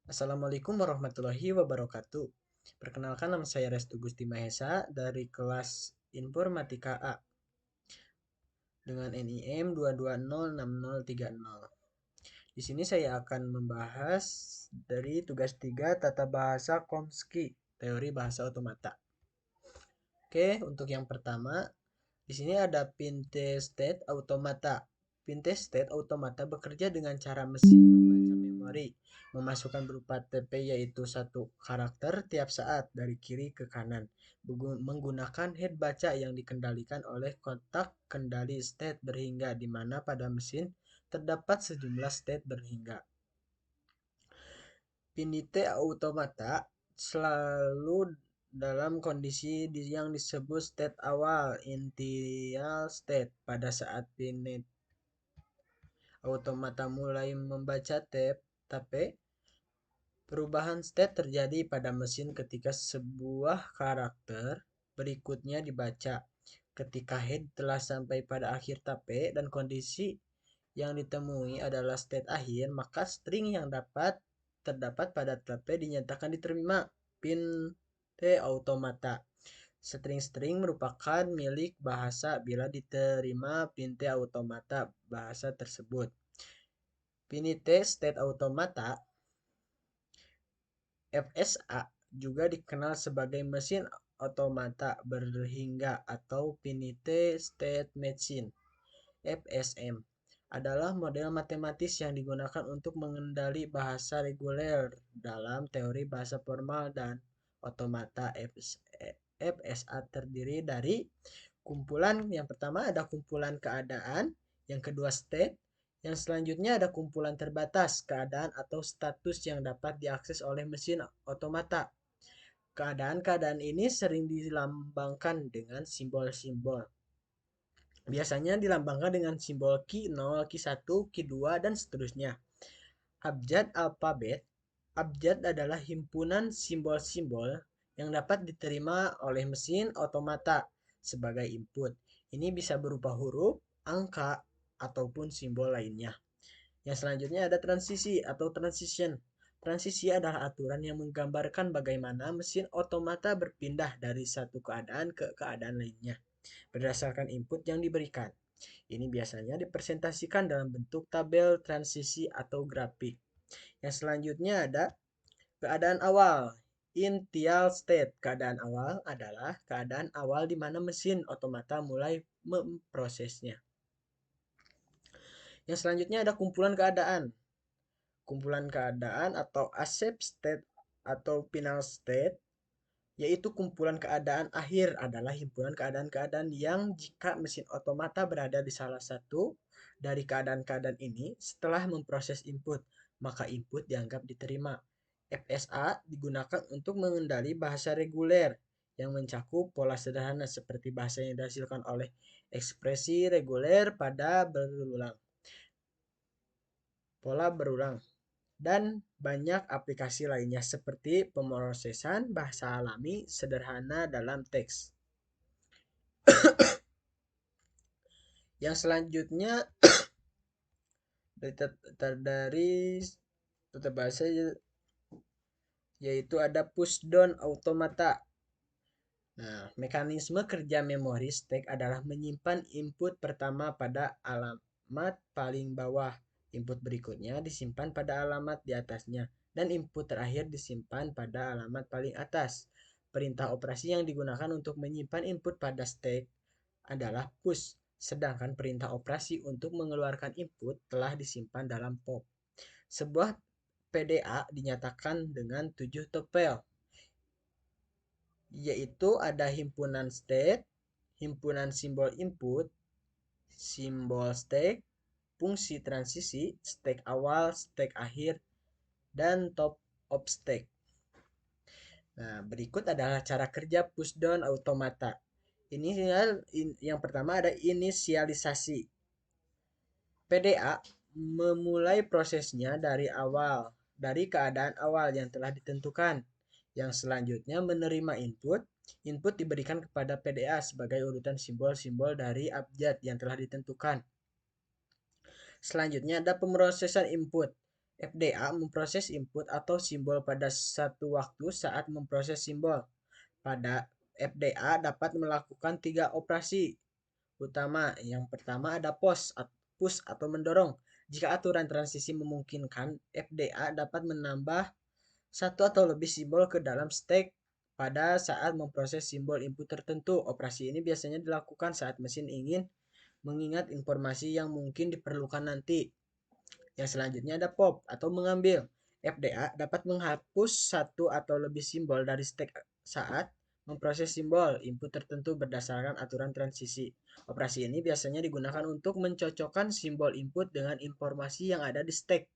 Assalamualaikum warahmatullahi wabarakatuh. Perkenalkan, nama saya Restu Gusti Mahesa dari kelas Informatika A dengan NIM 2206030. Di sini saya akan membahas dari tugas 3 tata bahasa Chomsky, teori bahasa otomata. Oke, untuk yang pertama, di sini ada Pinte-State Automata. Pinte-State Automata bekerja dengan cara mesin membaca memori, memasukkan berupa TP yaitu satu karakter tiap saat dari kiri ke kanan, menggunakan head baca yang dikendalikan oleh kotak kendali state berhingga di mana pada mesin terdapat sejumlah state berhingga. Pinite Automata selalu dalam kondisi yang disebut state awal, initial state. Pada saat Pinite Automata mulai membaca tape, perubahan state terjadi pada mesin ketika sebuah karakter berikutnya dibaca. Ketika head telah sampai pada akhir tape dan kondisi yang ditemui adalah state akhir, maka string yang terdapat pada tape dinyatakan diterima pin automata. String-string merupakan milik bahasa bila diterima pinte automata bahasa tersebut. Finite State Automata FSA juga dikenal sebagai mesin otomata berhingga atau Finite State Machine FSM adalah model matematis yang digunakan untuk mengendali bahasa reguler dalam teori bahasa formal dan otomata. FSA terdiri dari kumpulan. Yang pertama ada kumpulan keadaan, yang kedua state, yang selanjutnya ada kumpulan terbatas, keadaan atau status yang dapat diakses oleh mesin otomata. Keadaan-keadaan ini sering dilambangkan dengan simbol-simbol. Biasanya dilambangkan dengan simbol key 0, key 1, key 2, dan seterusnya. Abjad alfabet. Abjad adalah himpunan simbol-simbol yang dapat diterima oleh mesin otomata sebagai input. Ini bisa berupa huruf, angka, ataupun simbol lainnya. Yang selanjutnya ada transisi atau transition. Transisi adalah aturan yang menggambarkan bagaimana mesin otomata berpindah dari satu keadaan ke keadaan lainnya berdasarkan input yang diberikan. Ini biasanya dipresentasikan dalam bentuk tabel transisi atau grafik. Yang selanjutnya ada keadaan awal. Initial state. Keadaan awal adalah keadaan awal di mana mesin otomata mulai memprosesnya. Yang selanjutnya ada kumpulan keadaan. Kumpulan keadaan atau accept state atau final state, yaitu kumpulan keadaan akhir adalah himpunan keadaan-keadaan yang jika mesin otomata berada di salah satu dari keadaan-keadaan ini setelah memproses input, maka input dianggap diterima. FSA digunakan untuk mengendali bahasa reguler yang mencakup pola sederhana seperti bahasa yang dihasilkan oleh ekspresi reguler pada berulang. Pola berulang dan banyak aplikasi lainnya seperti pemrosesan bahasa alami sederhana dalam teks. Yang selanjutnya dari tata bahasa yaitu ada pushdown automata. Nah, mekanisme kerja memori stack adalah menyimpan input pertama pada alamat paling bawah. Input berikutnya disimpan pada alamat di atasnya, dan input terakhir disimpan pada alamat paling atas. Perintah operasi yang digunakan untuk menyimpan input pada stack adalah push, sedangkan perintah operasi untuk mengeluarkan input telah disimpan dalam pop. Sebuah PDA dinyatakan dengan 7 tupel, yaitu ada himpunan state, himpunan simbol input, simbol stack, fungsi transisi, stack awal, stack akhir, dan top of stack. Nah, berikut adalah cara kerja pushdown automata. Ini yang pertama ada inisialisasi. PDA memulai prosesnya dari keadaan awal yang telah ditentukan. Yang selanjutnya menerima input. Input diberikan kepada PDA sebagai urutan simbol-simbol dari abjad yang telah ditentukan. Selanjutnya ada pemrosesan input. FDA memproses input atau simbol pada satu waktu saat memproses simbol. Pada FDA dapat melakukan 3 operasi utama. Yang pertama ada push atau mendorong. Jika aturan transisi memungkinkan, FDA dapat menambah satu atau lebih simbol ke dalam stack pada saat memproses simbol input tertentu. Operasi ini biasanya dilakukan saat mesin ingin mengingat informasi yang mungkin diperlukan nanti. Yang selanjutnya ada pop atau mengambil. FDA dapat menghapus satu atau lebih simbol dari stack saat memproses simbol input tertentu berdasarkan aturan transisi. Operasi ini biasanya digunakan untuk mencocokkan simbol input dengan informasi yang ada di stack.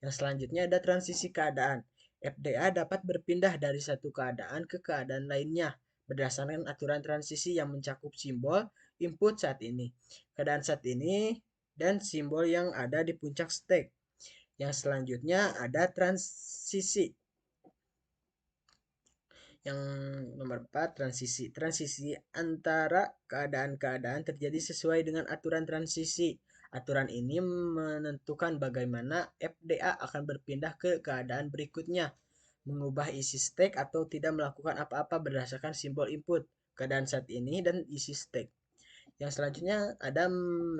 Yang selanjutnya ada transisi keadaan. FDA dapat berpindah dari satu keadaan ke keadaan lainnya berdasarkan aturan transisi yang mencakup simbol input saat ini, keadaan saat ini, dan simbol yang ada di puncak stack. Yang selanjutnya ada transisi. Yang nomor 4, transisi. Transisi antara keadaan-keadaan terjadi sesuai dengan aturan transisi. Aturan ini menentukan bagaimana FDA akan berpindah ke keadaan berikutnya, mengubah isi stack atau tidak melakukan apa-apa berdasarkan simbol input, keadaan saat ini, dan isi stack. Yang selanjutnya ada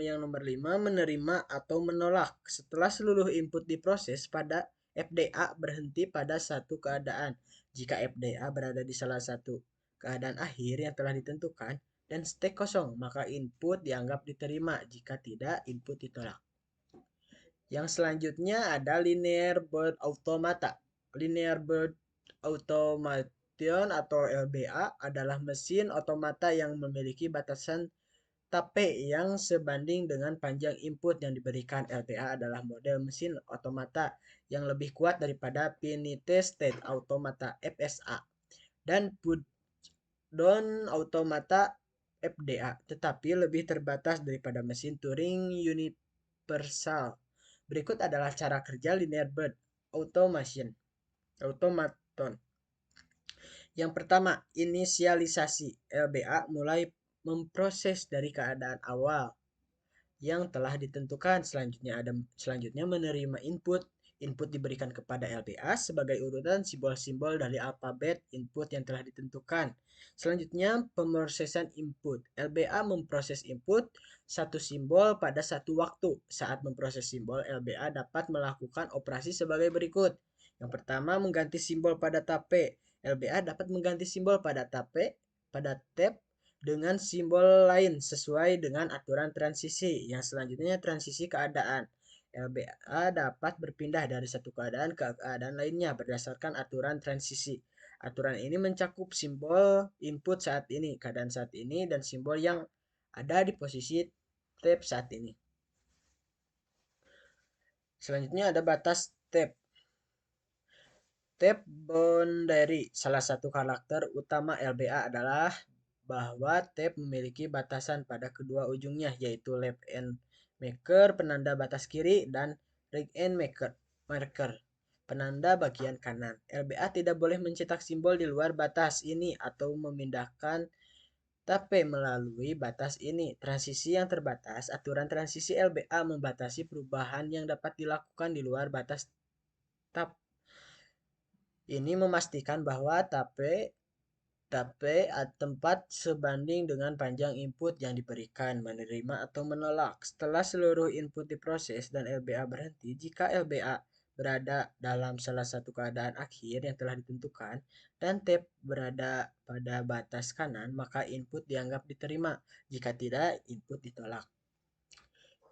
yang nomor 5, menerima atau menolak. Setelah seluruh input diproses, pada FDA berhenti pada satu keadaan. Jika FDA berada di salah satu keadaan akhir yang telah ditentukan dan stack kosong, maka input dianggap diterima. Jika tidak, input ditolak. Yang selanjutnya ada linear bird automata. Linear bird automation atau LBA adalah mesin otomata yang memiliki batasan tape yang sebanding dengan panjang input yang diberikan. LPA adalah model mesin otomata yang lebih kuat daripada finite state automata FSA dan push-down automata FDA, tetapi lebih terbatas daripada mesin Turing universal. Berikut adalah cara kerja linear bird automation. Automaton. Yang pertama, inisialisasi. LBA mulai memproses dari keadaan awal yang telah ditentukan. Selanjutnya menerima input. Input diberikan kepada LBA sebagai urutan simbol-simbol dari alfabet input yang telah ditentukan. Selanjutnya pemrosesan input. LBA memproses input satu simbol pada satu waktu. Saat memproses simbol, LBA dapat melakukan operasi sebagai berikut. Yang pertama, mengganti simbol pada tape. LBA dapat mengganti simbol pada tab dengan simbol lain sesuai dengan aturan transisi. Yang selanjutnya transisi keadaan. LBA dapat berpindah dari satu keadaan ke keadaan lainnya berdasarkan aturan transisi. Aturan ini mencakup simbol input saat ini, keadaan saat ini, dan simbol yang ada di posisi tab saat ini. Selanjutnya ada batas tab. Tab boundary. Salah satu karakter utama LBA adalah bahwa tab memiliki batasan pada kedua ujungnya, yaitu left end marker penanda batas kiri dan right end marker penanda bagian kanan. LBA tidak boleh mencetak simbol di luar batas ini atau memindahkan tape melalui batas ini. Transisi yang terbatas. Aturan transisi LBA membatasi perubahan yang dapat dilakukan di luar batas tab. Ini memastikan bahwa tape tempat sebanding dengan panjang input yang diberikan, menerima atau menolak. Setelah seluruh input diproses dan LBA berhenti, jika LBA berada dalam salah satu keadaan akhir yang telah ditentukan dan tab berada pada batas kanan, maka input dianggap diterima. Jika tidak, input ditolak.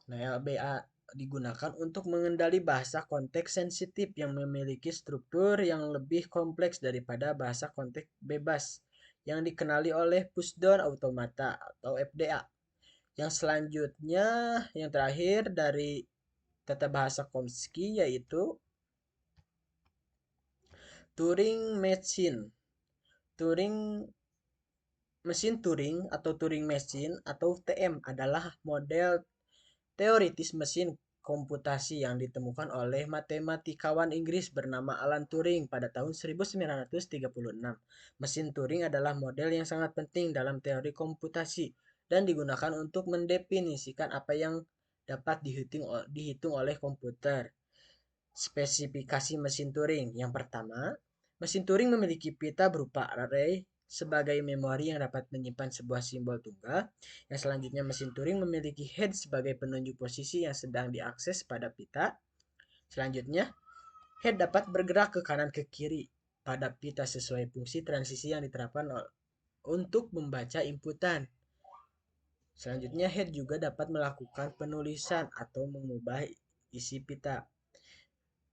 Nah, LBA digunakan untuk mengendali bahasa konteks sensitif yang memiliki struktur yang lebih kompleks daripada bahasa konteks bebas yang dikenali oleh pushdown automata atau FDA. Yang selanjutnya, yang terakhir dari tata bahasa Chomsky yaitu Turing Machine. Mesin Turing atau Turing Machine atau TM adalah model teoritis mesin komputasi yang ditemukan oleh matematikawan Inggris bernama Alan Turing pada tahun 1936. Mesin Turing adalah model yang sangat penting dalam teori komputasi dan digunakan untuk mendefinisikan apa yang dapat dihitung oleh komputer. Spesifikasi mesin Turing. Yang pertama, mesin Turing memiliki pita berupa array sebagai memori yang dapat menyimpan sebuah simbol tunggal. Yang selanjutnya, mesin Turing memiliki head sebagai penunjuk posisi yang sedang diakses pada pita. Selanjutnya, head dapat bergerak ke kanan ke kiri pada pita sesuai fungsi transisi yang diterapkan untuk membaca inputan. Selanjutnya, head juga dapat melakukan penulisan atau mengubah isi pita.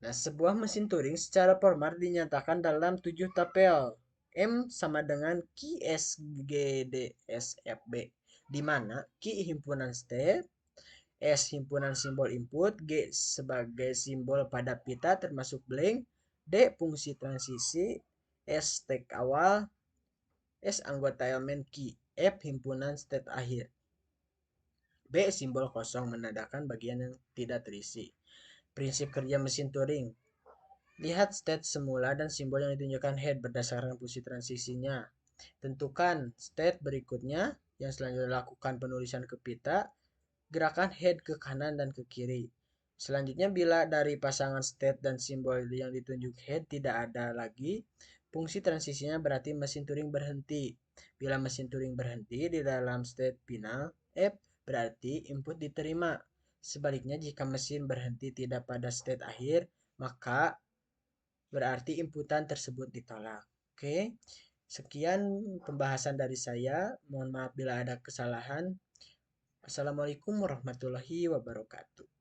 Nah, sebuah mesin Turing secara formal dinyatakan dalam 7 tabel. M sama dengan Q S G D S F B, di mana Q himpunan state, S himpunan simbol input, G sebagai simbol pada pita termasuk blank, D fungsi transisi, S tag awal, S anggota elemen key, F himpunan state akhir. B simbol kosong menandakan bagian yang tidak terisi. Prinsip kerja mesin Turing. Lihat state semula dan simbol yang ditunjukkan head berdasarkan fungsi transisinya. Tentukan state berikutnya yang selanjutnya lakukan penulisan ke pita. Gerakan head ke kanan dan ke kiri. Selanjutnya, bila dari pasangan state dan simbol yang ditunjuk head tidak ada lagi, fungsi transisinya berarti mesin Turing berhenti. Bila mesin Turing berhenti di dalam state final, F berarti input diterima. Sebaliknya, jika mesin berhenti tidak pada state akhir, maka berarti inputan tersebut ditolak. Oke, sekian pembahasan dari saya. Mohon maaf bila ada kesalahan. Assalamualaikum warahmatullahi wabarakatuh.